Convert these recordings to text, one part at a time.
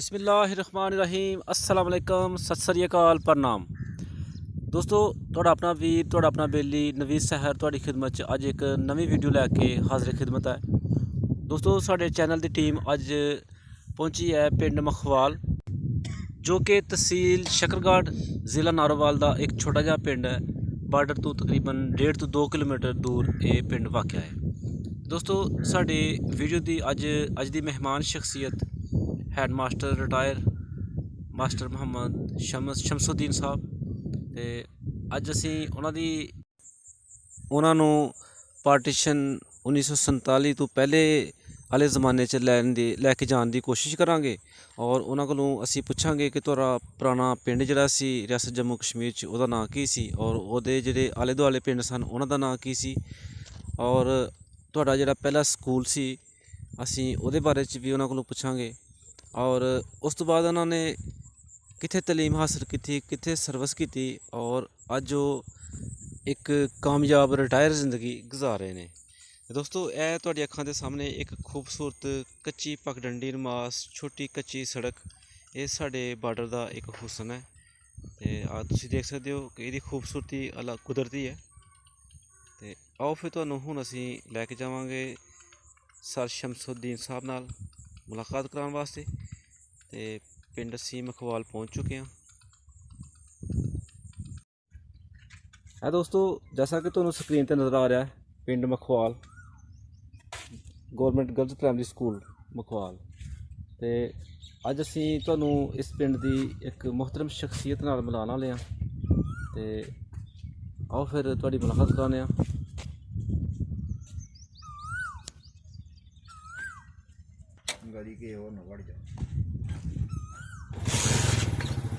बिस्मिल्लाहिर्रहमानिर्रहीम अस्सलाम वालेकुम सत श्री अकाल प्रणाम दोस्तों ਤੁਹਾਡਾ ਆਪਣਾ ਵੀਰ ਤੁਹਾਡਾ ਆਪਣਾ ਬੇਲੀ ਨਵੀਦ ਸਹਿਰ ਤੁਹਾਡੀ ਖਿਦਮਤ 'ਚ ਅੱਜ ਇੱਕ ਨਵੀਂ ਵੀਡੀਓ ਲੈ ਕੇ ਹਾਜ਼ਰ ਖਿਦਮਤ ਹੈ। ਦੋਸਤੋ ਸਾਡੇ ਚੈਨਲ ਦੀ ਟੀਮ ਅੱਜ ਪਹੁੰਚੀ ਹੈ ਪਿੰਡ ਮਖਵਾਲ ਜੋ ਕਿ ਤਹਿਸੀਲ ਸ਼ਕਰਗੜ੍ਹ ਜ਼ਿਲ੍ਹਾ ਨਾਰੋਵਾਲ ਦਾ ਇੱਕ ਛੋਟਾ ਜਿਹਾ ਪਿੰਡ ਹੈ। ਬਾਰਡਰ ਤੋਂ ਤਕਰੀਬਨ 1.5 ਤੋਂ 2 ਕਿਲੋਮੀਟਰ ਦੂਰ ਇਹ ਪਿੰਡ ਵਾਕਿਆ ਹੈ। ਦੋਸਤੋ ਸਾਡੀ ਵੀਡੀਓ ਦੀ ਅੱਜ ਦੀ ਮਹਿਮਾਨ ਸ਼ਖਸੀਅਤ head master retire master Muhammad Shamsuddin Sahib ਤੇ ਅੱਜ ਅਸੀਂ ਉਹਨਾਂ ਨੂੰ ਪਾਰਟੀਸ਼ਨ 1947 ਤੋਂ ਪਹਿਲੇ ਵਾਲੇ ਜ਼ਮਾਨੇ 'ਚ ਲੈ ਕੇ ਜਾਣ ਦੀ ਕੋਸ਼ਿਸ਼ ਕਰਾਂਗੇ ਔਰ ਉਹਨਾਂ ਕੋਲੋਂ ਅਸੀਂ ਪੁੱਛਾਂਗੇ ਕਿ ਤੁਹਾਡਾ ਪੁਰਾਣਾ ਪਿੰਡ ਜਿਹੜਾ ਸੀ ਰਿਆਸਤ ਜੰਮੂ ਕਸ਼ਮੀਰ 'ਚ ਉਹਦਾ ਨਾਂ ਕੀ ਸੀ ਔਰ ਉਹਦੇ ਜਿਹੜੇ ਆਲੇ ਦੁਆਲੇ ਪਿੰਡ ਸਨ ਉਹਨਾਂ ਦਾ ਨਾਂ ਕੀ ਸੀ ਔਰ ਤੁਹਾਡਾ ਜਿਹੜਾ ਪਹਿਲਾ ਸਕੂਲ ਸੀ ਅਸੀਂ ਉਹਦੇ ਬਾਰੇ 'ਚ ਵੀ ਉਹਨਾਂ ਕੋਲੋਂ ਪੁੱਛਾਂਗੇ और उस तो बाद उन्होंने कित्थे तलीम हासिल की कित्थे सर्विस की और अज वो एक कामयाब रिटायर जिंदगी गुजार रहे हैं। दोस्तों यह तुहाडी अखां दे सामने एक खूबसूरत कच्ची पगडंडी नमाज छोटी कच्ची सड़क ये साडे बार्डर का एक हुसन है तो तुसीं देख सकते हो कि इसकी खूबसूरती अलग कुदरती है। तो आओ फिर तुहानूं हुण असीं लैके जावांगे सर शमसुद्दीन साहब नाल मुलाकात कराने वास्ते तो पिंड असी मखवाल पहुँच चुके हैं। है दोस्तों जैसा कि तुहानूं स्क्रीन पर नज़र आ रहा है पिंड मखवाल गौरमेंट गर्ल्स प्राइमरी स्कूल मखवाल तो अज असी तुहानूं इस पिंड की एक मोहतरम शख्सियत नाल मिलाने वाले हैं तो आओ फिर तुहाडी मुलाकात कराने हैं।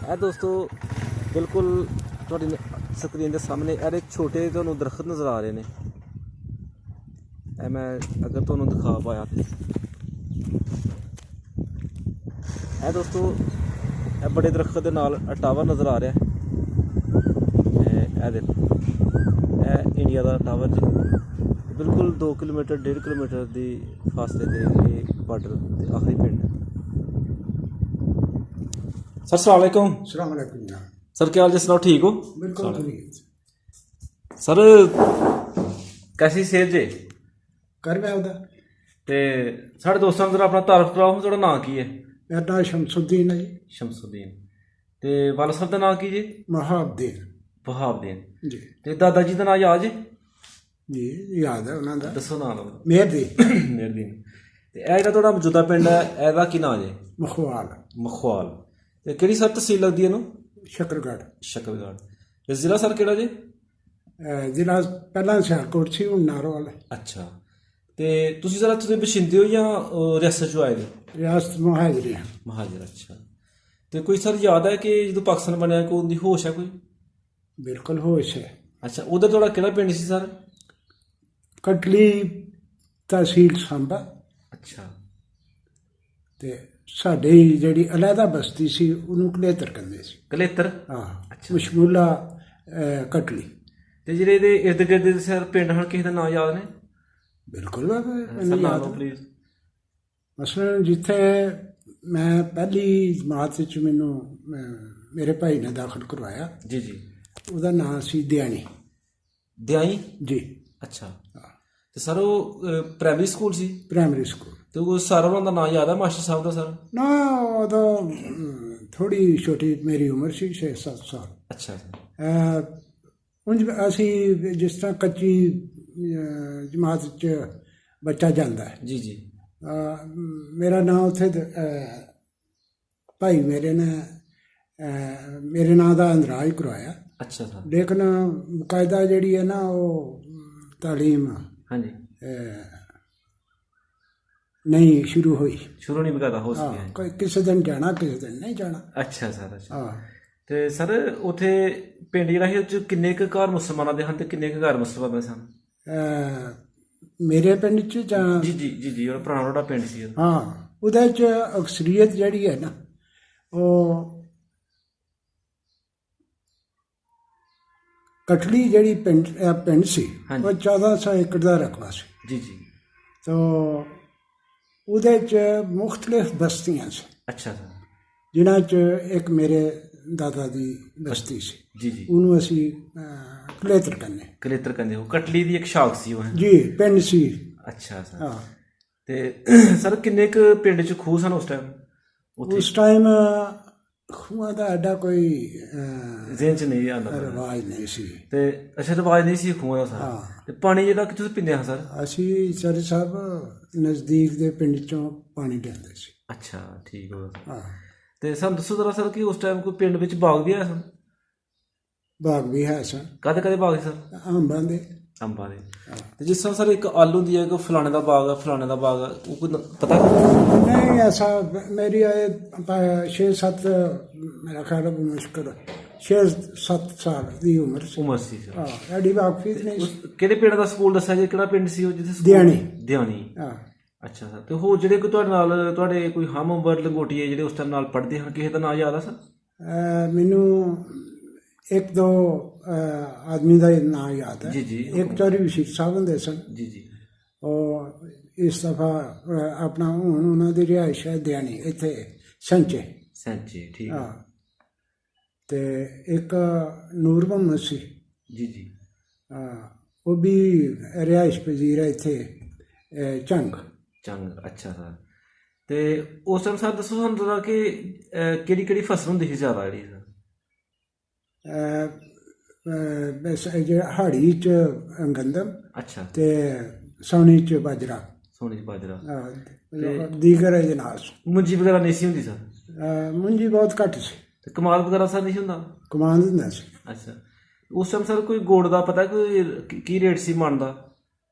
है दोस्तों बिल्कुल थोड़ी स्क्रीन के सामने यार छोटे तो दरख्त नज़र आ रहे हैं मैं अगर तो दिखा पाया तो है दोस्तों यह बड़े दरख्त के नाल टावर नज़र आ रहा है। देखो यह इंडिया का टावर जी बिल्कुल 2 किलोमीटर 1.5 किलोमीटर की फासले से बार्डर के आखिरी पिंड। सर अस्सलाम वालेकुम। अस्सलाम वालेकुम सर क्या हाल जी सुनाओ ठीक हो? बिल्कुल ठीक सर कैसी सेहत जे कर मैं उदा ते साढ़े दोस्तों जरा अपना तारफ कराओ थोड़ा नाम की है? मेरा नाम शमसुद्दीन है जी। शमसुद्दीन ते वाला साहब का नाम की जी? वहाबुद्दीन जी ते दादा जी का नाम याद जी? जी याद है उन्होंने दसो नाम मेहरदीन ते यह जेह्ड़ा तुहाडा मौजूदा पिंड है एहदा की नाम जे? मखवाल ते केह्ड़ी सर तहसील लगदी है इहनूं? शकरगढ़ ते जिला सर केह्ड़ा जी? जिला पहला सियालकोट सी हुण नारोवाल। अच्छा ते तुसीं सर इत्थों दे बशिंदे हो जां रियासत चों आए दे? रियासत महाजर। अच्छा ते कोई सर याद है कि जदों पाकिस्तान बनेआ कोई उंदी होश है कोई? बिल्कुल होश है। अच्छा उधर तुहाडा केह्ड़ा पिंड सी सर? कटली तहसील सांबा। अच्छा ते साडी जिहड़ी अलहदा बस्ती सी उहनूं कलेतर कहंदे सी। कलेतर? हाँ अच्छा मशमूला कटली ते जिहड़े इहदे इर्द गिर्द सर पिंड हन किसे दा नाम याद ने? बिल्कुल सर नाम प्लीज। मसलन जिथे मैं पहली जमात च मैनू मेरे भाई ने दाखिल करवाया जी जी ਉਹਦਾ नाम सी दयानी जी। अच्छा तो सर वो प्राइमरी स्कूल सी? प्राइमरी स्कूल तो वो सर उन्होंने नाम याद है मास्टर साहब का? सर ना उदो थोड़ी छोटी मेरी उम्र सी 6-7 साल। अच्छा उंज असी जिस तरह कच्ची जमात च बच्चा जाता है जी जी मेरा नाम उत्थे भाई मेरे ने मेरे नाम का अंदराज करवाया। अच्छा सर लेकिन बकायदा जी है ना वो तालीम हाँ जी नहीं शुरू नहीं बकायदा हो सकी किसी दिन जाना किसी दिन नहीं जाना। अच्छा सर अच्छा हाँ तो सर उत्थे पिंड जिहड़ा किन्ने क घर मुसलमानां दे हन ते किन्ने क घर मुसलमान सन? मेरे पिंड च जी जी जी जी पुराना तुहाडा पिंड सी हाँ उहदे च अक्सरीयत जिहड़ी है ना वो कटली जी पिंड सी वो 1400 एकड़ का रकबा सी जी जी तो ਉਹਦੇ 'ਚ ਮੁਖਤਲਿਫ ਬਸਤੀਆਂ ਸੀ। अच्छा सर ਜਿਨ੍ਹਾਂ 'ਚ ਇੱਕ ਮੇਰੇ ਦਾਦਾ ਦੀ ਬਸਤੀ ਸੀ, ਜੀ ਜੀ। ਉਹਨੂੰ ਅਸੀਂ ਕਲੇਤਰ ਕਹਿੰਦੇ। ਕਲੇਤਰ ਕਹਿੰਦੇ ਹੋ, ਕਟਲੀ ਦੀ ਇੱਕ ਸ਼ਾਖ ਸੀ ਉਹ, ਹੈ? ਜੀ, ਪਿੰਡ ਸੀ। ਅੱਛਾ ਸਰ। ਹਾਂ, ਤੇ ਸਰ ਕਿੰਨੇ ਕੁ ਪਿੰਡ 'ਚ ਖੂਹ ਸਨ ਉਸ ਟਾਈਮ ਉੱਥੇ? ਉਸ ਟਾਈਮ ਖੂਹਾਂ ਦਾ ਐਡਾ ਕੋਈ ਜ਼ਿਹਨ 'ਚ ਨਹੀਂ ਆਉਂਦਾ ਰਿਵਾਜ ਨਹੀਂ ਸੀ। ਤੇ ਅੱਛਾ, ਰਿਵਾਜ ਨਹੀਂ ਸੀ ਖੂਹਾਂ ਦਾ ਸਰ। ਹਾਂ। ਤੇ ਪਾਣੀ ਜਿਹੜਾ ਕਿੱਥੋਂ ਪੀਂਦੇ ਹਾਂ ਸਰ? ਅਸੀਂ ਸਰ ਸਾਹਿਬ ਨਜ਼ਦੀਕ ਦੇ ਪਿੰਡ 'ਚੋਂ ਪਾਣੀ ਲਿਆਉਂਦੇ ਸੀ। ਅੱਛਾ, ਠੀਕ ਹੋ ਗਿਆ ਸਰ। ਹਾਂ, ਤੇ ਸਾਨੂੰ ਦੱਸੋ ਜ਼ਰਾ ਸਰ ਕਿ ਉਸ ਟਾਈਮ ਕੋਈ ਪਿੰਡ ਵਿੱਚ ਬਾਗ ਵੀ ਆਇਆ ਸਨ? ਬਾਗ ਵੀ ਹੈ ਸਨ, ਕਾਹਦੇ ਕਾਹਦੇ ਬਾਗ ਸੀ ਸਰ? ਅੰਬਾਂ ਦੇ। ਅੰਬਾਂ ਦੇ। ਤੇ ਜਿਸ ਤਰ੍ਹਾਂ ਸਰ ਇੱਕ ਆਲੂ ਦੀ ਹੈ ਕਿ ਫਲਾਣੇ ਦਾ ਬਾਗ ਆ, ਫਲਾਣੇ ਦਾ ਬਾਗ ਆ, ਉਹ ਕੋਈ ਪਤਾ? ਨਹੀਂ, ਐਸਾ ਮੇਰੀ 6-7 ਮੇਰਾ ਖਿਆਲ ਹੈ ਮੁਸ਼ਕਲ 6-7 ਸਾਲ ਦੀ ਉਮਰ ਸੀ। ਉਮਰ ਸੀ ਸਰ। ਹਾਂ, ਐਡੀ ਵਾਕਫੀਤ ਨਹੀਂ ਸੀ। ਕਿਹੜੇ ਪਿੰਡ ਦਾ ਸਕੂਲ ਦੱਸਿਆ ਜੀ? ਕਿਹੜਾ ਪਿੰਡ ਸੀ ਉਹ ਜਿੱਥੇ ਸਕੂਲ? ਦਿਆਣੀ। ਦਿਆਣੀ। ਹਾਂ, ਅੱਛਾ ਸਰ। ਤੇ ਹੋਰ ਜਿਹੜੇ ਕੋਈ ਤੁਹਾਡੇ ਨਾਲ ਤੁਹਾਡੇ ਕੋਈ ਹਮ ਉਮਰ ਲੰਗੋਟੀਏ ਜਿਹੜੇ ਉਸ ਟਾਈਮ ਨਾਲ ਪੜ੍ਹਦੇ ਹਨ, ਕਿਸੇ ਦਾ ਨਾਂ ਯਾਦ ਆ ਸਰ? ਮੈਨੂੰ ਇੱਕ ਦੋ ਆਦਮੀ ਦਾ ਨਾਂ ਯਾਦ ਹੈ। ਜੀ ਜੀ। ਇੱਕ ਚੌਧਰੀ ਵਸੀਰ ਸਾਹਿਬ ਹੁੰਦੇ ਸਨ। ਜੀ ਜੀ। ਉਹ ਇਸ ਦਫਾ ਆਪਣਾ ਹੁਣ ਉਹਨਾਂ ਦੀ ਰਿਹਾਇਸ਼ ਹੈ ਦਿਆਣੀ, ਇੱਥੇ ਸੰਚੇ। ਸੈਂਚੀ, ਠੀਕ ਹੈ। ਹਾਂ, ਤੇ ਇੱਕ ਨੂਰ ਮੁਹੰਮਦ ਸੀ। ਜੀ ਜੀ। ਉਹ ਵੀ ਰਿਹਾਇਸ਼ ਪਜ਼ੀਰ ਹੈ ਇੱਥੇ ਚੰਗ। ਚੰਗ, ਅੱਛਾ ਸਰ। ਤੇ ਉਸ ਟਾਈਮ ਸਰ ਦੱਸੋ ਸਾਨੂੰ ਜ਼ਰਾ ਕਿ ਕਿਹੜੀ ਕਿਹੜੀ ਫਸਲ ਹੁੰਦੀ ਸੀ ਜ਼ਿਆਦਾ ਜਿਹੜੀ ਸਰ? ਜਿਹੜਾ ਹਾੜੀ 'ਚ ਗੰਦਮ ਅੱਛਾ। ਤੇ ਸੌਣੀ 'ਚ ਬਾਜਰਾ। ਸੋਨੇ ਦੀ ਬਾਜਰਾ। ਦੀਗਰ ਅਜਨਾਸ। ਮੁੰਜੀ ਵਗੈਰਾ ਨਹੀਂ ਸੀ ਹੁੰਦੀ ਸਰ? ਮੁੰਜੀ ਬਹੁਤ ਘੱਟ ਸੀ। ਤੇ ਕਮਾਲ ਵਗੈਰਾ ਸਰ ਨਹੀਂ ਸੀ ਹੁੰਦਾ? ਕਮਾਂਦ ਹੁੰਦਾ ਸੀ। ਅੱਛਾ। ਉਸ ਟਾਈਮ ਸਰ ਕੋਈ ਗੁੜ ਦਾ ਪਤਾ ਕੋਈ ਕੀ ਰੇਟ ਸੀ ਮਣ ਦਾ?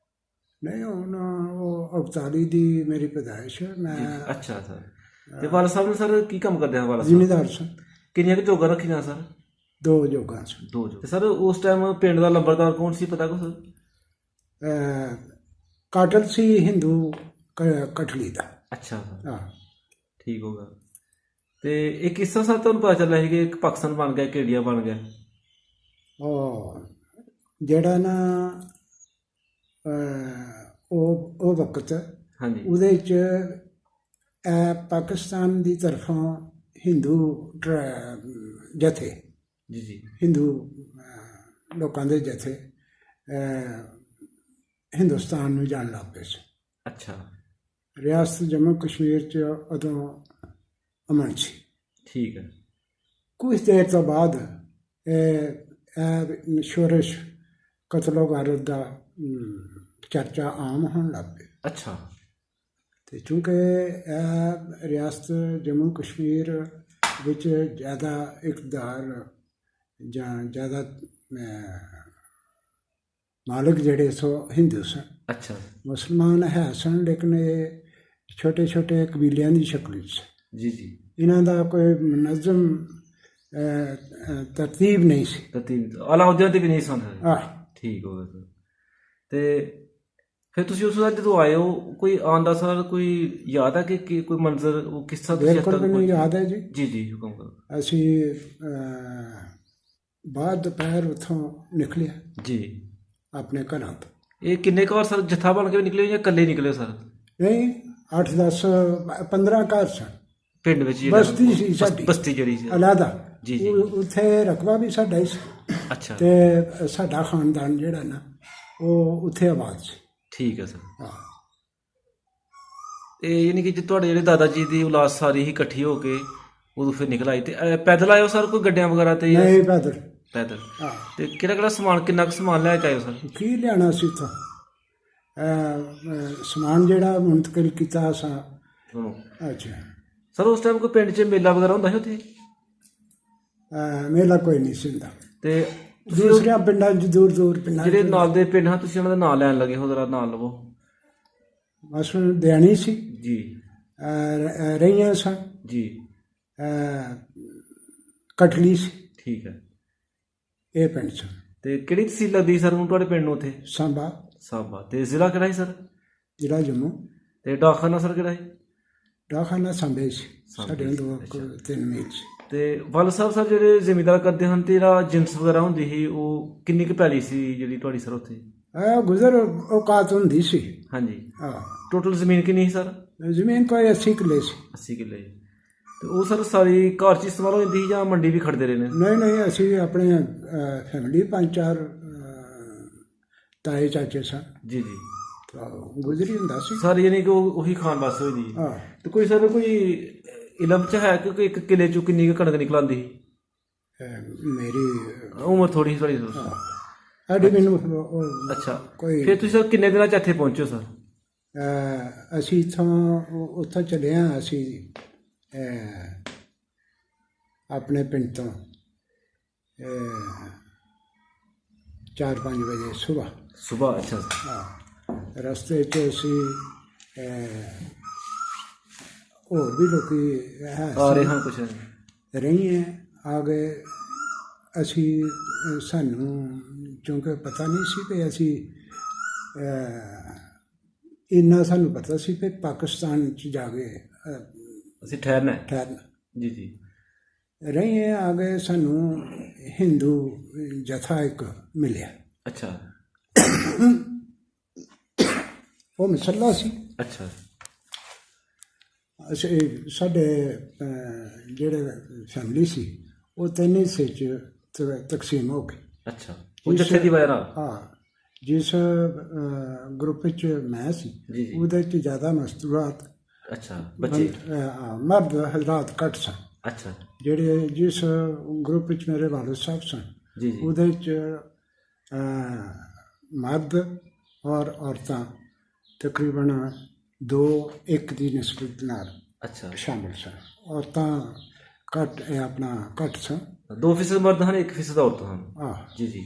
ਨਹੀਂ, ਹੁਣ ਉਹ 48 ਦੀ ਮੇਰੀ ਪੈਦਾਇਸ਼ ਹੈ। ਮੈਂ ਅੱਛਾ ਸਰ। ਤੇ ਵਾਲਾ ਸਾਹਿਬ ਨੇ ਸਰ ਕੀ ਕੰਮ ਕਰਦੇ ਹਨ ਵਾਲਾ ਸਾਹਿਬ? ਜ਼ਿਮੀਦਾਰ ਸਾਂ। ਕਿੰਨੀਆਂ ਕੁ ਜੋਗਾਂ ਰੱਖੀਆਂ ਸਰ? 2 ਜੋਗਾਂ ਸੀ। 2 ਜੋਗ। ਤੇ ਸਰ ਉਸ ਟਾਈਮ ਪਿੰਡ ਦਾ ਲੰਬੜਦਾਰ ਕੌਣ ਸੀ, ਪਤਾ ਕੁਛ? ਕਾਟਲ ਸੀ ਹਿੰਦੂ ਕਠਲੀ ਦਾ। ਅੱਛਾ ਸਰ, ਹਾਂ। ਠੀਕ ਹੋਗਾ। ਤੇ ਇਹ ਕਿਸ ਤਰ੍ਹਾਂ ਸਰ ਤੁਹਾਨੂੰ ਪਤਾ ਚੱਲਿਆ ਸੀ ਕਿ ਇੱਕ ਪਾਕਿਸਤਾਨ ਬਣ ਗਿਆ, ਇੱਕ ਇੰਡੀਆ ਬਣ ਗਿਆ? ਉਹ ਜਿਹੜਾ ਨਾ ਉਹ ਵਕਤ ਹਾਂਜੀ। ਉਹਦੇ 'ਚ ਪਾਕਿਸਤਾਨ ਦੀ ਤਰਫੋਂ ਹਿੰਦੂ ਜਥੇ, ਜੀ ਜੀ। ਹਿੰਦੂ ਲੋਕਾਂ ਦੇ ਜਥੇ ਹਿੰਦੁਸਤਾਨ ਨੂੰ ਜਾਣ ਲੱਗ ਪਏ ਸੀ। ਅੱਛਾ। ਰਿਆਸਤ ਜੰਮੂ ਕਸ਼ਮੀਰ 'ਚ ਉਦੋਂ ਅਮਨ ਸੀ। ਠੀਕ ਹੈ। ਕੁਝ ਦੇਰ ਤੋਂ ਬਾਅਦ ਇਹ ਸ਼ੋਰਸ਼ ਕਤਲੋ ਗਾਰਤ ਦਾ ਚਰਚਾ ਆਮ ਹੋਣ ਲੱਗ ਪਈ। ਅੱਛਾ। ਤੇ ਚੂੰਕਿ ਇਹ ਰਿਆਸਤ ਜੰਮੂ ਕਸ਼ਮੀਰ ਵਿੱਚ ਜ਼ਿਆਦਾ ਇਕਤਦਾਰ ਜਾਂ ਜ਼ਿਆਦਾ ਮਾਲਕ ਜਿਹੜੇ ਸੋ ਹਿੰਦੂ ਸਨ। ਅੱਛਾ। ਮੁਸਲਮਾਨ ਹੈ ਸਨ, ਲੇਕਿਨ ਇਹ ਛੋਟੇ ਛੋਟੇ ਕਬੀਲਿਆਂ ਦੀ ਸ਼ਕਲ ਵਿੱਚ ਸੀ। ਜੀ ਜੀ। ਇਹਨਾਂ ਦਾ ਕੋਈ ਮੁਨਜ਼ਮ ਤਰਤੀਬ ਨਹੀਂ ਸੀ। ਤਰਤੀਬ ਅਲਾਉਦੀਨ ਤੇ ਵੀ ਨਹੀਂ ਸਨ। ਆਹ, ਠੀਕ ਹੋ ਗਿਆ ਸਰ। ਤੇ ਫਿਰ ਤੁਸੀਂ ਉਸ ਵਾਰ ਜਦੋਂ ਆਏ ਹੋ ਕੋਈ ਆਉਣ ਦਾ ਸਰ ਕੋਈ ਯਾਦ ਹੈ ਕਿ ਕੋਈ ਮੰਜ਼ਰ ਉਹ ਕਿਸ ਤਰ੍ਹਾਂ ਤੁਸੀਂ ਬਿਲਕੁਲ ਮੈਨੂੰ ਯਾਦ ਹੈ ਜੀ। ਜੀ ਜੀ, ਹੁਕਮ ਕਰੋ। ਅਸੀਂ ਬਾਅਦ ਦੁਪਹਿਰ ਉੱਥੋਂ ਨਿਕਲਿਆ ਜੀ। ਆਪਣੇ ਘਰਾਂ ਤੋਂ। ਇਹ ਕਿੰਨੇ ਕੁ ਵਾਰ ਸਰ ਜੱਥਾ ਬਣ ਕੇ ਵੀ ਨਿਕਲੇ ਜਾਂ ਇਕੱਲੇ ਨਿਕਲੇ ਸਰ? ਨਹੀਂ, 8-10-15 ਘਰ ਸਨ ਪਿੰਡ ਵਿੱਚ ਬਸਤੀ ਸੀ ਸਾਡੀ, ਬਸਤੀ ਜਿਹੜੀ ਸੀ। ਅਲਾਦਾ। ਜੀ ਜੀ। ਉੱਥੇ ਰਕਬਾ ਵੀ ਸਾਡਾ ਹੀ ਸੀ। ਅੱਛਾ। ਤੇ ਸਾਡਾ ਖਾਨਦਾਨ ਜਿਹੜਾ ਨਾ ਉਹ ਉੱਥੇ ਆਬਾਦ ਸੀ। ਠੀਕ ਹੈ ਸਰ। ਹਾਂ। ਤੇ ਯਾਨੀ ਕਿ ਜੇ ਤੁਹਾਡੇ ਜਿਹੜੇ ਦਾਦਾ ਜੀ ਦੀ ਔਲਾਦ ਸਾਰੀ ਹੀ ਇਕੱਠੀ ਹੋ ਕੇ ਉਦੋਂ ਫਿਰ ਨਿਕਲ ਆਈ। ਤੇ ਪੈਦਲ ਆਇਓ ਸਰ ਕੋਈ ਗੱਡੀਆਂ ਵਗੈਰਾ ਤੇ? ਨਹੀਂ, ਪੈਦਲ। ਪੈਦਲ। ਹਾਂ। ਤੇ ਕਿਹੜਾ ਕਿਹੜਾ ਸਮਾਨ, ਕਿੰਨਾ ਕੁ ਸਮਾਨ ਲੈ ਕੇ ਆਇਓ ਸਰ? ਕੀ ਲਿਆਣਾ ਸੀ ਉੱਥੋਂ? ਸਮਾਨ ਜਿਹੜਾ ਮੁੰਤਕਿਲ ਕੀਤਾ ਸਾਂ। ਅੱਛਾ। ਸਰ ਉਸ ਟਾਈਮ ਕੋਈ ਪਿੰਡ 'ਚ ਮੇਲਾ ਵਗੈਰਾ ਹੁੰਦਾ ਸੀ ਉੱਥੇ? ਮੇਲਾ ਕੋਈ ਨਹੀਂ ਸੀ ਹੁੰਦਾ। ਤੇ ਦੂਸਰਿਆਂ ਪਿੰਡਾਂ 'ਚ ਦੂਰ ਦੂਰ ਪਿੰਡਾਂ 'ਚ ਜਿਹੜੇ ਨਾਲ ਦੇ ਪਿੰਡ ਹਨ ਤੁਸੀਂ ਉਹਨਾਂ ਦਾ ਨਾਂ ਲੈਣ ਲੱਗੇ ਹੋ, ਜ਼ਰਾ ਨਾਂ ਲਵੋ। ਮਸਲਨ ਦਿਆਣੀ ਸੀ ਜੀ। ਰਹੀਆਂ ਸਾਂ ਜੀ। ਕਠਲੀ ਸੀ। ਠੀਕ ਹੈ। ਇਹ ਪਿੰਡ ਸਨ। ਤੇ ਕਿਹੜੀ ਤਹਿਸੀਲ ਲੱਗਦੀ ਸਰ ਹੁਣ ਤੁਹਾਡੇ ਪਿੰਡ ਨੂੰ ਉੱਥੇ? ਸਾਂਬਾ। ਸਾਬਾ। ਤੇ ਜ਼ਿਲ੍ਹਾ ਕਿਹੜਾ ਸੀ ਸਰ? ਜ਼ਿਲ੍ਹਾ ਜੰਮੂ। ਤੇ ਡਾਕਖਾਨਾ ਸਰ ਕਿਹੜਾ ਸੀ? ਡਾਕਖਾਨਾ ਸਾਂਬੇ ਸੀ। ਸਾਡੇ 2-3 ਮੀਲ ਸੀ। ਤੇ ਵੱਲ ਸਾਹਿਬ ਸਰ ਜਿਹੜੇ ਜ਼ਿਮੀਂਦਾਰ ਕਰਦੇ ਹਨ ਤੇ ਜਿਹੜਾ ਜਿੰਸ ਵਗੈਰਾ ਹੁੰਦੀ ਸੀ ਉਹ ਕਿੰਨੀ ਕੁ ਪੈਲੀ ਸੀ ਜਿਹੜੀ ਤੁਹਾਡੀ ਸਰ ਉੱਥੇ? ਗੁਜ਼ਰ ਔਕਾਤ ਹੁੰਦੀ ਸੀ। ਹਾਂਜੀ। ਹਾਂ। ਟੋਟਲ ਜ਼ਮੀਨ ਕਿੰਨੀ ਸੀ ਸਰ? ਜ਼ਮੀਨ ਕੋਈ 80 ਕਿੱਲੇ ਸੀ। 80 ਕਿੱਲੇ। ਤੇ ਉਹ ਸਰ ਸਾਰੀ ਘਰ 'ਚ ਇਸਤੇਮਾਲ ਹੋ ਜਾਂਦੀ ਸੀ ਜਾਂ ਮੰਡੀ ਵੀ ਖੜਦੇ ਰਹੇ ਨੇ? ਨਹੀਂ ਅਸੀਂ ਆਪਣੇ ਫੈਮਿਲੀ 5-4 ਤਾਏ ਚਾਚੇ ਸਨ ਜੀ ਜੀ ਤਾਂ ਗੁਜ਼ਰੀ ਹੁੰਦਾ ਸੀ। ਸਰ ਯਾਨੀ ਕਿ ਉਹੀ ਖਾਣ ਵਾਸਤੇ ਹੋਈ ਜੀ। ਹਾਂ ਤੇ ਕੋਈ ਸਰ ਕੋਈ ਇਲਮ 'ਚ ਹੈ ਕਿ ਇੱਕ ਕਿੱਲੇ 'ਚੋਂ ਕਿੰਨੀ ਕੁ ਕਣਕ ਨਿਕਲ ਆਉਂਦੀ ਸੀ? ਮੇਰੀ ਉਮਰ ਥੋੜੀ ਥੋੜੀ। ਸਾਡੀ ਮੈਨੂੰ ਅੱਛਾ ਕੋਈ ਫਿਰ ਤੁਸੀਂ ਸਰ ਕਿੰਨੇ ਦਿਨਾਂ 'ਚ ਇੱਥੇ ਪਹੁੰਚੇ ਹੋ ਸਰ? ਅਸੀਂ ਉੱਥੋਂ ਚੱਲੇ ਹਾਂ ਅਸੀਂ ਆਪਣੇ ਪਿੰਡ ਤੋਂ 4-5 ਵਜੇ ਸੁਬਾਹ। ਅੱਛਾ ਹਾਂ ਰਸਤੇ 'ਚ ਅਸੀਂ ਹੋਰ ਵੀ ਲੋਕੀ ਆ ਰਹੇ ਹਾਂ ਕੁਛ? ਰਹੀਏ ਆ ਗਏ ਅਸੀਂ ਸਾਨੂੰ ਕਿਉਂਕਿ ਪਤਾ ਨਹੀਂ ਸੀ ਕਿ ਅਸੀਂ ਇੰਨਾ ਸਾਨੂੰ ਪਤਾ ਸੀ ਕਿ ਪਾਕਿਸਤਾਨ 'ਚ ਜਾ ਕੇ ਅਸੀਂ ਠਹਿਰਨਾ ਜੀ ਜੀ। ਰਹੀਏ ਆ ਗਏ ਸਾਨੂੰ ਹਿੰਦੂ ਜਥਾ ਇੱਕ ਮਿਲਿਆ। ਅੱਛਾ ਉਹ ਮਸਲਾ ਸੀ। ਅੱਛਾ ਅਸੀਂ ਸਾਡੇ ਜਿਹੜੇ ਫੈਮਿਲੀ ਸੀ ਉਹ 3 ਹਿੱਸੇ 'ਚ ਤਕਸੀਮ ਹੋ ਗਏ। ਅੱਛਾ ਉਹ ਜੱਥੇ ਦੀ ਵਜ੍ਹਾ ਨਾਲ? ਹਾਂ ਜਿਸ ਗਰੁੱਪ 'ਚ ਮੈਂ ਸੀ ਜੀ ਜੀ। ਉਹਦੇ 'ਚ ਜ਼ਿਆਦਾ ਮਸਤੂਰਾਤ ਅੱਛਾ ਬੱਚੇ ਮਰਦ ਹਜ਼ਰਾਤ ਘੱਟ ਸਨ। ਅੱਛਾ ਜਿਹੜੇ ਜਿਸ ਗਰੁੱਪ ਵਿੱਚ ਮੇਰੇ ਵਾਲਿਦ ਸਾਹਿਬ ਸਨ ਜੀ ਜੀ। ਉਹਦੇ 'ਚ ਮਰਦ ਔਰ ਔਰਤਾਂ ਤਕਰੀਬਨ 2-1 ਦੀ ਨਿਸਬਤ ਨਾਲ ਅੱਛਾ ਸ਼ਾਮਿਲ ਸਨ। ਔਰਤਾਂ ਘੱਟ ਸਨ। 2% ਮਰਦ ਹਨ 1% ਔਰਤਾਂ ਹਨ। ਆਹ ਜੀ ਜੀ।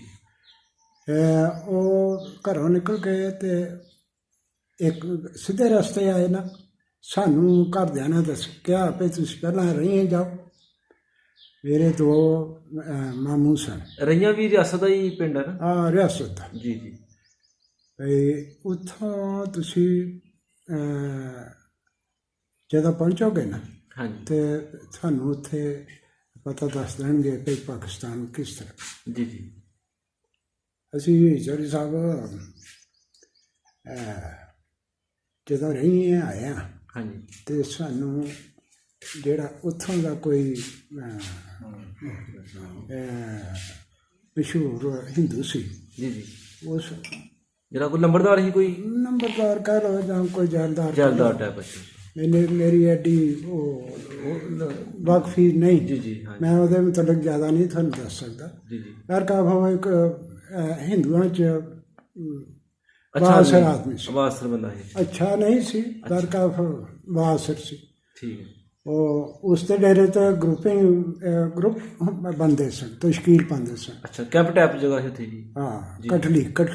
ਉਹ ਘਰੋਂ ਨਿਕਲ ਗਏ ਤੇ ਇੱਕ ਸਿੱਧੇ ਰਸਤੇ ਆਏ ਨਾ। ਸਾਨੂੰ ਘਰਦਿਆਂ ਨੇ ਕਿਹਾ ਵੀ ਤੁਸੀਂ ਪਹਿਲਾਂ ਰਹੀਏ ਜਾਓ। ਮੇਰੇ 2 ਮਾਮੂ ਸਨ। ਰਈਆਂ ਵੀ ਰਿਆਸਤ ਦਾ ਹੀ ਪਿੰਡ ਹੈ ਨਾ? ਰਿਆਸਤ ਦਾ। ਜੀ ਜੀ। ਉੱਥੋਂ ਤੁਸੀਂ ਜਦੋਂ ਪਹੁੰਚੋਗੇ ਨਾ ਹਾਂਜੀ ਤੇ ਤੁਹਾਨੂੰ ਉੱਥੇ ਪਤਾ ਦੱਸ ਦੇਣਗੇ ਕਿ ਪਾਕਿਸਤਾਨ ਕਿਸ ਤਰ੍ਹਾਂ। ਜੀ ਜੀ। ਅਸੀਂ ਜੋਰੀ ਸਾਹਿਬ ਜਦੋਂ ਰਹੀਏ ਆਏ ਹਾਂ ਹਾਂਜੀ ਤੇ ਸਾਨੂੰ ਜਿਹੜਾ ਉੱਥੋਂ ਦਾ ਕੋਈ ਮਸ਼ਹੂਰ ਹਿੰਦੂ ਸੀ ਜੀ ਜੀ। ਉਸ ਜਿਹੜਾ ਕੋਈ ਲੰਬੜਦਾਰ ਸੀ ਕੋਈ ਨੰਬਰਦਾਰ ਕਹਿ ਲਓ ਜਾਂ ਕੋਈ ਜਾਲਦਾਰ ਟਾਈਪ? ਅੱਛਾ ਮੇਰੀ ਐਡੀ ਉਹ ਵਾਕਫੀ ਨਹੀਂ। ਜੀ ਜੀ। ਹਾਂਜੀ ਮੈਂ ਉਹਦੇ ਮੁਤਲਕ ਜ਼ਿਆਦਾ ਨਹੀਂ ਤੁਹਾਨੂੰ ਦੱਸ ਸਕਦਾ। ਜੀ ਜੀ। ਉਹ ਇੱਕ ਹਿੰਦੂਆਂ 'ਚ ਅੱਛਾ ਬਾਸਰ ਆਦਮੀ ਸੀ। ਬਾਸਰ ਬੰਦਾ ਹੈ। ਅੱਛਾ ਨਹੀਂ ਸੀ ਦਰਕਾਫ ਬਾਸਰ ਸੀ। ਠੀਕ ਹੈ। ਉਹ ਉਸ ਦੇ ਡੇਰੇ ਤੇ ਗਰੁੱਪ ਬਣਦੇ ਸਨ ਤਸ਼ਕੀਲ ਪਾਉਂਦੇ ਸਨ। ਅੱਛਾ ਕੈਂਪ ਟਾਈਪ ਜਗ੍ਹਾ ਸੀ ਉੱਥੇ ਜੀ? ਹਾਂ ਕਟਲੀ ਅੱਛਾ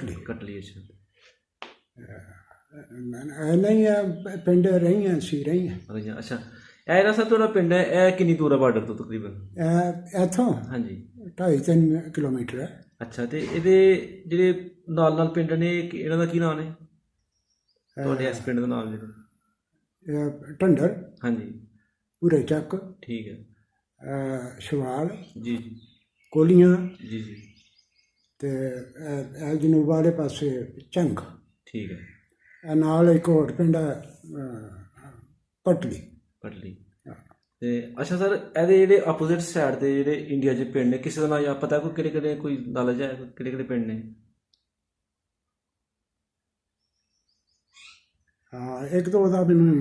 ਨਹੀਂ ਪਿੰਡ ਰਹੀਆਂ। ਅੱਛਾ ਇਹ ਨਾ ਸਰ ਤੁਹਾਡਾ ਪਿੰਡ ਹੈ ਇਹ ਕਿੰਨੀ ਦੂਰ ਹੈ ਬਾਰਡਰ ਤੋਂ ਤਕਰੀਬਨ? ਇੱਥੋਂ ਹਾਂਜੀ 2.5-3 ਕਿਲੋਮੀਟਰ ਹੈ। ਅੱਛਾ ਤੇ ਇਹਦੇ ਜਿਹੜੇ ਨਾਲ ਪਿੰਡ ਨੇ ਇਹਨਾਂ ਦਾ ਕੀ ਨਾਮ ਨੇ ਤੁਹਾਡੇ ਇਸ ਪਿੰਡ ਦਾ ਨਾਮ? ਜਿਹੜਾ ਢੰਡਰ। ਹਾਂਜੀ ਪੂਰੇ ਚੱਕ। ਠੀਕ ਹੈ। ਸ਼ਵਾਲ। ਜੀ ਜੀ। ਕੋਲੀਆਂ। ਜੀ ਜੀ। ਤੇ ਜਨੂਬ ਵਾਲੇ ਪਾਸੇ ਝੰਗ। ਠੀਕ ਹੈ। ਨਾਲ ਇੱਕ ਹੋਰ ਪਿੰਡ ਹੈ ਪਟਲੀ। ਤੇ ਅੱਛਾ ਸਰ ਇਹਦੇ ਜਿਹੜੇ ਆਪੋਜ਼ਿਟ ਸਾਈਡ ਦੇ ਜਿਹੜੇ ਇੰਡੀਆ 'ਚ ਪਿੰਡ ਨੇ ਕਿਸੇ ਦਾ ਨਾਂ ਜਾਂ ਪਤਾ ਕੋਈ ਕਿਹੜੇ ਕੋਈ ਨੌਲੇਜ ਹੈ ਕਿਹੜੇ ਪਿੰਡ ਨੇ? ਹਾਂ 1-2 ਦਾ ਮੈਨੂੰ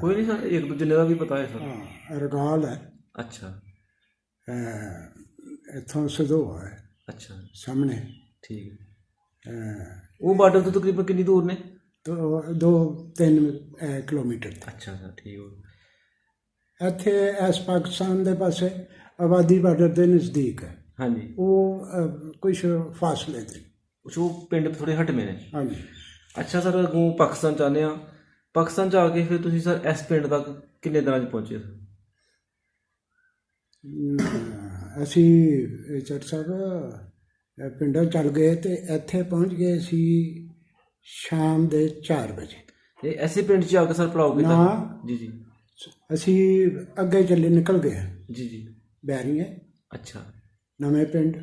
ਕੋਈ ਨਹੀਂ ਸਰ 1-2 ਜਿੰਨੇ ਦਾ ਵੀ ਪਤਾ ਹੈ ਸਰ। ਹਾਂ ਰਗਾਲ ਹੈ। ਅੱਛਾ ਇੱਥੋਂ ਸਦੋਆ ਹੈ। ਅੱਛਾ ਸਾਹਮਣੇ। ਠੀਕ ਹੈ। ਉਹ ਬਾਰਡਰ ਤੋਂ ਤਕਰੀਬਨ ਕਿੰਨੀ ਦੂਰ ਨੇ? 2-3 ਕਿਲੋਮੀਟਰ। ਅੱਛਾ ਸਰ ਠੀਕ ਹੋ। ਇੱਥੇ ਇਸ ਪਾਕਿਸਤਾਨ ਦੇ ਪਾਸੇ ਆਬਾਦੀ ਬਾਰਡਰ ਦੇ ਨਜ਼ਦੀਕ ਹੈ। ਹਾਂਜੀ ਉਹ ਕੁਛ ਫਾਸਲੇ 'ਤੇ ਉਹ ਪਿੰਡ ਥੋੜ੍ਹੇ ਹਟਵੇਂ ਨੇ। ਹਾਂਜੀ। ਅੱਛਾ ਸਰ ਅੱਗੋਂ ਪਾਕਿਸਤਾਨ ਚਾਹੁੰਦੇ ਹਾਂ। ਪਾਕਿਸਤਾਨ 'ਚ ਆ ਕੇ ਫਿਰ ਤੁਸੀਂ ਸਰ ਇਸ ਪਿੰਡ ਤੱਕ ਕਿੰਨੇ ਦਿਨਾਂ 'ਚ ਪਹੁੰਚੇ ਸਰ? ਅਸੀਂ ਚਰਚ ਸਾਹਿਬ ਪਿੰਡੋਂ ਚੱਲ ਗਏ ਤੇ ਇੱਥੇ ਪਹੁੰਚ ਗਏ ਸੀ ਸ਼ਾਮ ਦੇ 4 ਵਜੇ। ਇਹ ਐਸੇ ਪਿੰਡ 'ਚ ਆ ਕੇ ਸਰ ਪੜਾਓ ਕੀਤਾ? ਜੀ ਜੀ। ਅਸੀਂ ਅੱਗੇ ਚੱਲੇ ਨਿਕਲ ਗਏ। ਜੀ ਜੀ। ਬੈਰੀਏ। ਅੱਛਾ ਨਵੇਂ ਪਿੰਡ।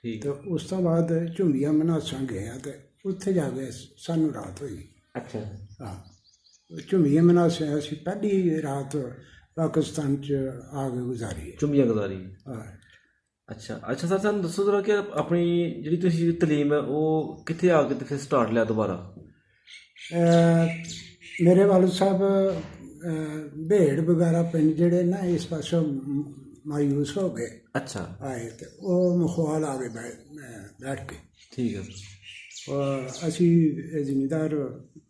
ਠੀਕ। ਤੇ ਉਸ ਤੋਂ ਬਾਅਦ ਝੁੰਗੀਆਂ ਮਨਾਸਾਂ ਗਏ ਤੇ ਉੱਥੇ ਜਾ ਕੇ ਸਾਨੂੰ ਰਾਤ ਹੋਈ। ਅੱਛਾ। ਹਾਂ ਝੁੰਗੀਆਂ ਮਨਾਸਾਂ ਅਸੀਂ ਪਹਿਲੀ ਰਾਤ ਪਾਕਿਸਤਾਨ 'ਚ ਆ ਕੇ ਗੁਜ਼ਾਰੀ ਹੈ। ਚੁੰਮੀਆਂ ਗੁਜ਼ਾਰੀ। ਹਾਂ। ਅੱਛਾ ਅੱਛਾ ਸਰ, ਸਾਨੂੰ ਦੱਸੋ ਜ਼ਰਾ ਕਿ ਆਪਣੀ ਜਿਹੜੀ ਤੁਸੀਂ ਤਲੀਮ ਹੈ ਉਹ ਕਿੱਥੇ ਆ ਕੇ ਤੇ ਫਿਰ ਸਟਾਰਟ ਲਿਆ ਦੁਬਾਰਾ? ਮੇਰੇ ਵਾਲਦ ਸਾਹਿਬ ਭੇੜ ਵਗੈਰਾ ਪਿੰਡ ਜਿਹੜੇ ਨਾ ਇਸ ਪਾਸੋਂ ਮਾਯੂਸ ਹੋ ਗਏ ਅੱਛਾ। ਆਏ ਤੇ ਉਹ ਮਖਵਾਲ ਆ ਗਏ ਬੈਠ ਕੇ। ਠੀਕ ਹੈ ਸਰ। ਔਰ ਅਸੀਂ ਜ਼ਿਮੀਂਦਾਰ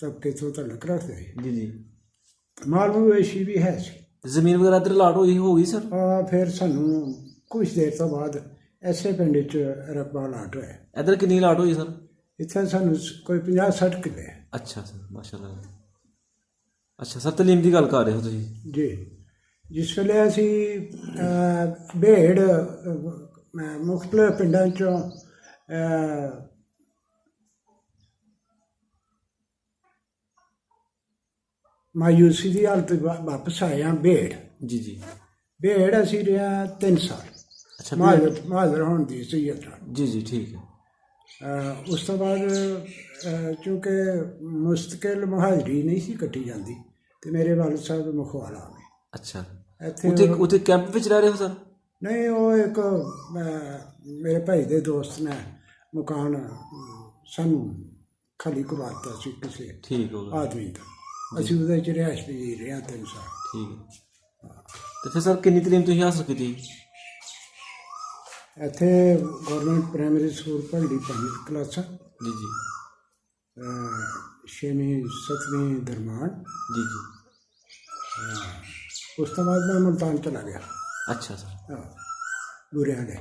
ਤਬਕੇ ਤੋਂ ਤਾਲੁਕ ਰੱਖਦੇ ਸੀ। ਜੀ ਜੀ। ਮਾਲ ਮਵੇਸ਼ੀ ਵੀ ਹੈ ਸੀ। ਜ਼ਮੀਨ ਵਗੈਰਾ ਇੱਧਰ ਲਾਟ ਹੋ ਗਈ ਸਰ? ਫਿਰ ਸਾਨੂੰ ਕੁਝ ਦੇਰ ਤੋਂ ਬਾਅਦ ਐਸੇ ਪਿੰਡ 'ਚ ਰਕਬਾ ਲਾਟ ਹੋਇਆ। ਇੱਧਰ ਕਿੰਨੀ ਲਾਟ ਹੋਈ ਸਰ? ਇੱਥੇ ਸਾਨੂੰ ਕੋਈ 50-60 ਕਿੱਲੇ। ਅੱਛਾ ਸਰ, ਮਾਸ਼ਾਅੱਲਾ। ਅੱਛਾ ਸਰ, ਤਲੀਮ ਦੀ ਗੱਲ ਕਰ ਰਹੇ ਹੋ ਤੁਸੀਂ? ਜੀ। ਜਿਸ ਵੇਲੇ ਅਸੀਂ ਭੇੜ ਮੁਖਤਲਿਫ ਪਿੰਡਾਂ 'ਚੋਂ ਮਾਯੂਸੀ ਦੀ ਹਾਲਤ ਵਾਪਸ ਆਏ ਹਾਂ ਭੇੜ। ਜੀ ਜੀ। ਭੇੜ ਅਸੀਂ ਰਿਹਾ 3 ਸਾਲ। ਅੱਛਾ। ਮਾਜ਼ਰ ਹੋਣ ਦੀ ਸਹੀਅਤ ਨਾਲ। ਜੀ ਜੀ, ਠੀਕ ਹੈ। ਉਸ ਤੋਂ ਬਾਅਦ ਚੂँਕਿ ਮੁਸਤਕਿਲ ਮੁਹਾਜਰੀ ਨਹੀਂ ਸੀ ਕੱਟੀ ਜਾਂਦੀ ਤੇ ਮੇਰੇ ਵਾਲਦ ਸਾਹਿਬ ਮਖਵਾਲ ਆ ਗਏ। ਅੱਛਾ। ਇੱਥੇ ਉੱਥੇ ਕੈਂਪ ਵਿੱਚ ਰਹਿ ਰਹੇ ਹੋ ਸਰ? ਨਹੀਂ, ਉਹ ਇੱਕ ਮੇਰੇ ਭਾਈ ਦੇ ਦੋਸਤ ਨੇ ਮਕਾਨ ਸਾਨੂੰ ਖਾਲੀ ਕਰਵਾਤਾ ਸੀ ਕਿਸੇ ਠੀਕ ਹੋ ਗਿਆ। ਆਦਮੀ ਦਾ। ਅਸੀਂ ਉਹਦੇ 'ਚ ਰਿਹਾਇਸ਼ ਵੀ ਰਿਹਾ 3 ਸਾਲ। ਠੀਕ ਹੈ। ਤੇ ਫਿਰ ਸਰ ਕਿੰਨੀ ਤਲੀਮ ਤੁਸੀਂ ਹਾਸਲ ਕੀਤੀ? ਇੱਥੇ ਗੌਰਮੈਂਟ ਪ੍ਰਾਇਮਰੀ ਸਕੂਲ ਭੰਡੀ 5 ਕਲਾਸਾਂ। ਜੀ ਜੀ। 6ਵੀਂ 7ਵੀਂ ਦਰਮਾਨ। ਜੀ ਜੀ। ਉਸ ਤੋਂ ਬਾਅਦ ਮੈਂ ਮੁਲਤਾਨ ਚਲਾ ਗਿਆ। ਅੱਛਾ ਸਰ। ਬੁਰੇ ਵਾਲੇ।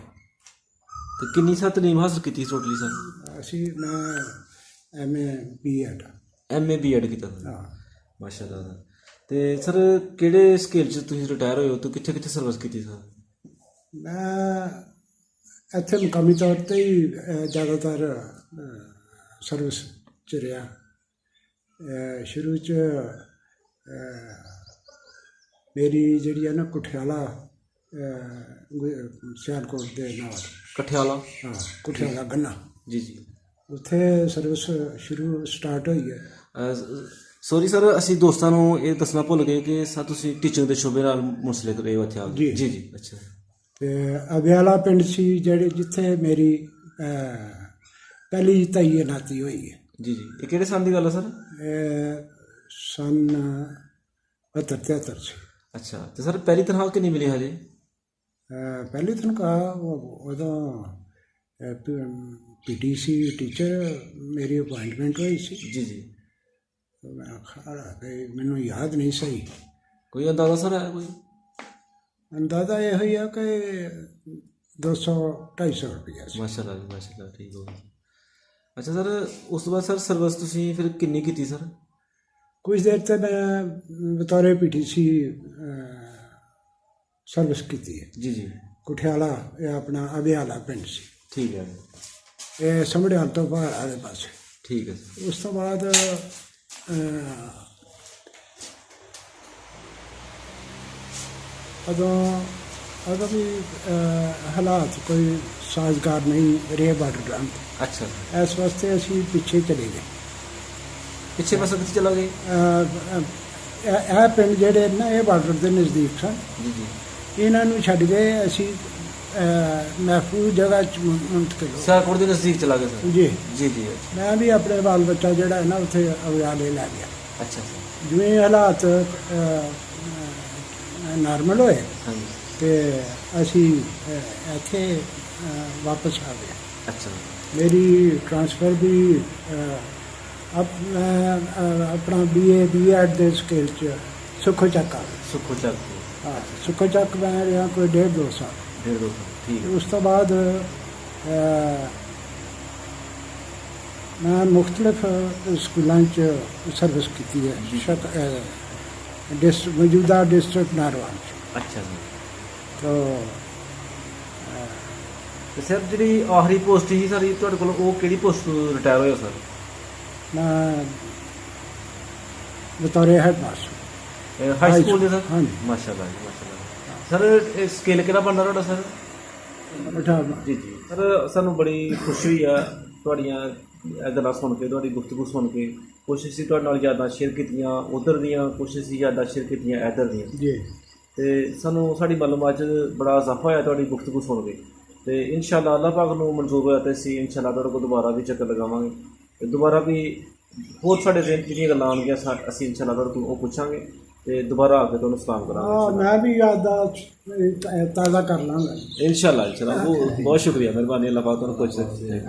ਤੇ ਕਿੰਨੀ ਸਰ ਤਲੀਮ ਹਾਸਲ ਕੀਤੀ ਟੋਟਲੀ ਸਰ? ਮੈਂ MA B.Ed। MA B.Ed ਕੀਤਾ ਸਰ? ਹਾਂ। ਮਾਸ਼ਾਅੱਲਾ। ਤੇ ਸਰ ਕਿਹੜੇ ਸਕੇਲ 'ਚ ਤੁਸੀਂ ਰਿਟਾਇਰ ਹੋਏ ਹੋ ਤੇ ਕਿੱਥੇ ਕਿੱਥੇ ਸਰਵਿਸ ਕੀਤੀ ਸਰ? ਮੈਂ ਇੱਥੇ ਮੁਕਾਮੀ ਤੌਰ 'ਤੇ ਹੀ ਜ਼ਿਆਦਾਤਰ ਸਰਵਿਸ 'ਚ ਰਿਹਾ। ਸ਼ੁਰੂ 'ਚ ਮੇਰੀ ਜਿਹੜੀ ਹੈ ਨਾ ਕੁਠਿਆਲਾ ਸਿਆਲਕੋਟ ਦੇ ਨਾਲ। ਕਠਿਆਲਾ? ਹਾਂ, ਕੁਠਿਆਲਾ ਗੰਨਾ। ਜੀ ਜੀ। ਉੱਥੇ ਸਰਵਿਸ ਸਟਾਰਟ ਹੋਈ ਹੈ। ਸੋਰੀ ਸਰ, ਅਸੀਂ ਦੋਸਤਾਂ ਨੂੰ ਇਹ ਦੱਸਣਾ ਭੁੱਲ ਗਏ ਕਿ ਸਰ ਤੁਸੀਂ ਟੀਚਿੰਗ ਦੇ ਸ਼ੋਬੇ ਨਾਲ ਮੁੰਸਲਿਕ ਰਹੇ ਹੋ ਇੱਥੇ ਆ ਕੇ। ਜੀ ਜੀ। ਅੱਛਾ। ਤੇ ਅਬਿਆਲਾ ਪਿੰਡ ਸੀ ਜਿੱਥੇ ਮੇਰੀ ਪਹਿਲੀ ਤਾਇਨਾਤੀ ਹੋਈ ਹੈ। ਜੀ ਜੀ। ਇਹ ਕਿਹੜੇ ਸਾਲ ਦੀ ਗੱਲ ਹੈ ਸਰ? ਸਨ 72-73 ਸੀ। ਅੱਛਾ। ਤੇ ਸਰ ਪਹਿਲੀ ਤਨਖਾਹ ਕਿੰਨੀ ਮਿਲੀ ਹਜੇ? ਪਹਿਲੀ ਤਨਖਾਹ ਉਦੋਂ PTC ਟੀਚਰ ਮੇਰੀ ਅਪਾਇੰਟਮੈਂਟ ਹੋਈ ਸੀ। ਜੀ ਜੀ। ਮੈਂ ਖੜਾ ਕਿ ਮੈਨੂੰ ਯਾਦ ਨਹੀਂ ਸਹੀ। ਕੋਈ ਅੰਦਾਜ਼ਾ ਸਰ ਹੈ ਕੋਈ? ਅੰਦਾਜ਼ਾ ਇਹ ਹੀ ਆ ਕਿ 200-250 ਰੁਪਇਆ ਸੀ। ਮਾਸ਼ਾਅੱਲਾ ਜੀ, ਮਾਸ਼ਾਅੱਲਾ। ਠੀਕ ਹੋ ਗਿਆ। ਅੱਛਾ ਸਰ, ਉਸ ਤੋਂ ਬਾਅਦ ਸਰ ਸਰਵਿਸ ਤੁਸੀਂ ਫਿਰ ਕਿੰਨੀ ਕੀਤੀ ਸਰ? ਕੁਝ ਦੇਰ ਤੇ ਮੈਂ ਬਤੌਰੇ PTC ਸਰਵਿਸ ਕੀਤੀ ਹੈ। ਜੀ ਜੀ। ਕੁਠਿਆਲਾ ਇਹ ਆਪਣਾ ਅਬਿਆਲਾ ਪਿੰਡ ਸੀ। ਠੀਕ ਹੈ। ਇਹ ਸਮੜਿਆਲ ਤੋਂ ਬਾਹਰ ਵਾਲੇ ਪਾਸੇ। ਠੀਕ ਹੈ ਸਰ। ਉਸ ਤੋਂ ਬਾਅਦ ਉਦੋਂ ਵੀ ਹਾਲਾਤ ਕੋਈ ਸਾਜ਼ਗਾਰ ਨਹੀਂ ਰਹੇ ਬਾਰਡਰ ਗ੍ਰਾਮ। ਅੱਛਾ। ਇਸ ਵਾਸਤੇ ਅਸੀਂ ਪਿੱਛੇ ਚਲੇ ਗਏ। ਪਿੱਛੇ ਪਾਸੇ ਕਿੱਥੇ ਚਲਾ ਗਏ? ਇਹ ਪਿੰਡ ਜਿਹੜੇ ਨਾ ਇਹ ਬਾਰਡਰ ਦੇ ਨਜ਼ਦੀਕ ਸਨ। ਜੀ ਜੀ। ਇਹਨਾਂ ਨੂੰ ਛੱਡ ਗਏ ਅਸੀਂ ਮਹਿਫੂਜ਼ ਜਗ੍ਹਾ 'ਚ ਮੁੰਤਕਿਲ ਹੋ ਗਏ। ਸਿਆਲਕੋਟ ਦੇ ਨਜ਼ਦੀਕ ਚਲਾ ਗਏ ਸਰ? ਜੀ ਜੀ ਜੀ। ਮੈਂ ਵੀ ਆਪਣੇ ਬਾਲ ਬੱਚਾ ਜਿਹੜਾ ਹੈ ਨਾ ਉੱਥੇ ਅਬਿਆਲੇ ਲੈ ਗਿਆ। ਅੱਛਾ ਸਰ। ਜਿਵੇਂ ਹਾਲਾਤ ਨਾਰਮਲ ਹੋਏ ਹਾਂਜੀ। ਤੇ ਅਸੀਂ ਇੱਥੇ ਵਾਪਸ ਆ ਗਏ। ਅੱਛਾ। ਮੇਰੀ ਟ੍ਰਾਂਸਫਰ ਵੀ ਆਪਣਾ BA B.Ed ਦੇ ਸਕੇਲ 'ਚ ਸੁੱਖੋ ਚੱਕ ਆ ਗਈ। ਸੁੱਖੋ ਚੱਕ? ਹਾਂ, ਸੁੱਖੋ ਚੱਕ ਮੈਂ ਰਿਹਾ ਕੋਈ 1.5-2 ਸਾਲ। 1.5-2 ਸਾਲ। ਠੀਕ ਹੈ। ਉਸ ਤੋਂ ਬਾਅਦ ਮੈਂ ਮੁਖਤਲਿਫ ਸਕੂਲਾਂ 'ਚ ਸਰਵਿਸ ਕੀਤੀ ਹੈ। ਮੌਜੂਦਾ ਡਿਸਟ੍ਰਿਕਟ ਨਾਰਵਾਲ 'ਚ। ਅੱਛਾ ਜੀ। ਤੇ ਸਰ ਜਿਹੜੀ ਆਖਰੀ ਪੋਸਟ ਸੀ ਸਰ ਤੁਹਾਡੇ ਕੋਲ, ਉਹ ਕਿਹੜੀ ਪੋਸਟ ਤੋਂ ਰਿਟਾਇਰ ਹੋਏ ਹੋ ਸਰ? ਮੈਂ ਬਤੌਰੇ ਹੈਡਮਾਸਟਰ ਹਾਈ ਸਕੂਲ ਦੇ ਸਰ? ਹਾਂਜੀ। ਮਾਸ਼ਾਅੱਲਾ ਜੀ, ਮਾਸ਼ਾਅੱਲਾ। ਸਰ ਇਹ ਸਕੇਲ ਕਿਹੜਾ ਬਣਦਾ ਤੁਹਾਡਾ ਸਰ? 18ਵਾਂ। ਜੀ ਜੀ। ਸਰ ਸਾਨੂੰ ਬੜੀ ਖੁਸ਼ੀ ਹੋਈ ਆ ਤੁਹਾਡੀਆਂ ਗੱਲਾਂ ਸੁਣ ਕੇ, ਤੁਹਾਡੀ ਗੁਫ਼ਤਗੂ ਸੁਣ ਕੇ। ਕੋਸ਼ਿਸ਼ ਸੀ ਤੁਹਾਡੇ ਨਾਲ ਯਾਦਾਂ ਸ਼ੇਅਰ ਕੀਤੀਆਂ ਉੱਧਰ ਦੀਆਂ, ਕੋਸ਼ਿਸ਼ ਸੀ ਯਾਦਾਂ ਸ਼ੇਅਰ ਕੀਤੀਆਂ ਇੱਧਰ ਦੀਆਂ। ਜੀ। ਤੇ ਸਾਨੂੰ ਸਾਡੀ ਮਾਲੂਮਾਤ 'ਚ ਬੜਾ ਇਜ਼ਾਫਾ ਹੋਇਆ ਤੁਹਾਡੀ ਗੁਫ਼ਤਗੂ ਸੁਣ ਕੇ। ਤੇ ਇਨਸ਼ਾਅੱਲਾ ਅੱਲਾਹ ਪਾਕ ਨੂੰ ਮਨਜ਼ੂਰ ਹੋਇਆ ਤੇ ਅਸੀਂ ਇਨਸ਼ਾਅੱਲਾ ਤੁਹਾਡੇ ਕੋਲ ਦੁਬਾਰਾ ਵੀ ਚੱਕਰ ਲਗਾਵਾਂਗੇ ਤੇ ਦੁਬਾਰਾ ਵੀ ਹੋਰ ਸਾਡੇ ਜ਼ਿਹਨ 'ਚ ਜਿਹੜੀਆਂ ਗੱਲਾਂ ਆਉਣਗੀਆਂ ਅਸੀਂ ਇਨਸ਼ਾਅੱਲਾ ਤੁਹਾਡੇ ਕੋਲ ਉਹ ਪੁੱਛਾਂਗੇ ਤੇ ਦੁਬਾਰਾ ਆ ਕੇ ਤੁਹਾਨੂੰ ਸਲਾਮ ਕਰਾਂਗੇ ਮੈਂ ਵੀ ਯਾਦਾਂ ਤਾਜ਼ਾ ਕਰ ਲਾਂਗਾ ਇਨਸ਼ਾਅੱਲਾ। ਬਹੁਤ ਬਹੁਤ ਸ਼ੁਕਰੀਆ, ਮਿਹਰਬਾਨੀ, ਅੱਲਾਹ ਪਾਕ ਤੁਹਾਨੂੰ ਖੁਸ਼ ਰੱਖੇ।